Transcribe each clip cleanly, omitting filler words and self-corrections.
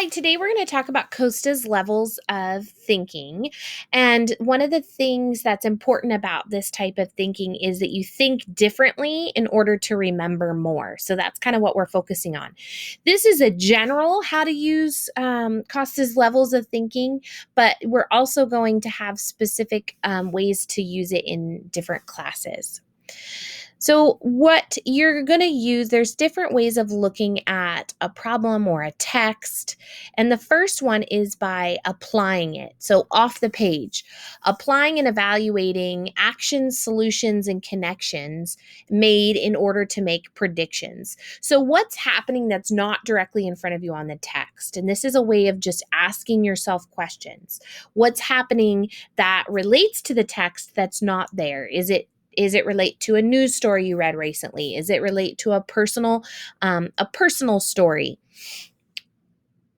Hi, today we're going to talk about Costas levels of thinking. And one of the things that's important about this type of thinking is that you think differently in order to remember more. So that's kind of what we're focusing on. This is a general how to use Costas levels of thinking, but we're also going to have specific ways to use it in different classes. So, what you're going to use, there's different ways of looking at a problem or a text. And the first one is by applying it. So, off the page, applying and evaluating actions, solutions, and connections made in order to make predictions. So, what's happening that's not directly in front of you on the text? And this is a way of just asking yourself questions. What's happening that relates to the text that's not there? Is it relate to a news story you read recently? Is it relate to a personal story?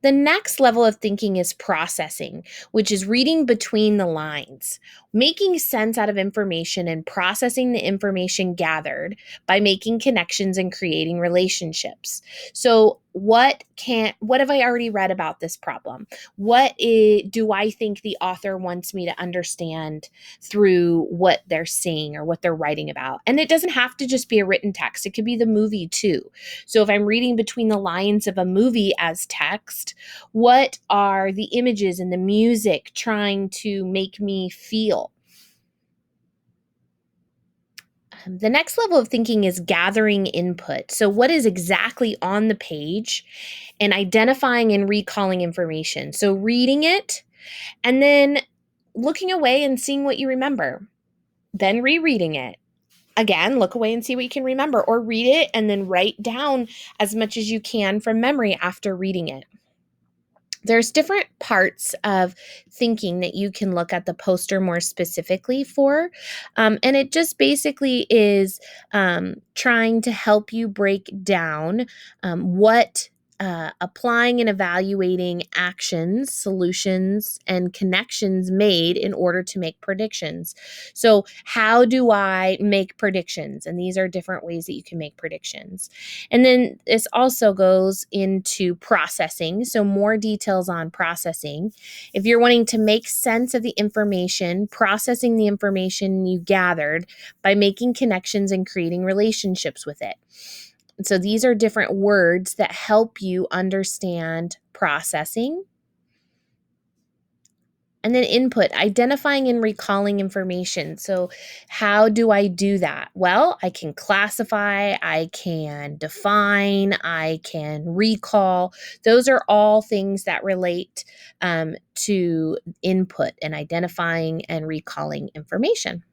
The next level of thinking is processing, which is reading between the lines, making sense out of information and processing the information gathered by making connections and creating relationships. So, what have I already read about this problem? Do I think the author wants me to understand through what they're saying or what they're writing about? And it doesn't have to just be a written text. It could be the movie too. So if I'm reading between the lines of a movie as text, what are the images and the music trying to make me feel? The next level of thinking is gathering input. So, what is exactly on the page and identifying and recalling information? So, reading it and then looking away and seeing what you remember, then rereading it. Again, look away and see what you can remember, or read it and then write down as much as you can from memory after reading it. There's different parts of thinking that you can look at the poster more specifically for. And it just basically is trying to help you break down what applying and evaluating actions, solutions, and connections made in order to make predictions. So, how do I make predictions? And these are different ways that you can make predictions. And then this also goes into processing. So, more details on processing. If you're wanting to make sense of the information, processing the information you gathered by making connections and creating relationships with it. So, these are different words that help you understand processing. And then input, identifying and recalling information. So, how do I do that? Well, I can classify, I can define, I can recall. Those are all things that relate to input and identifying and recalling information.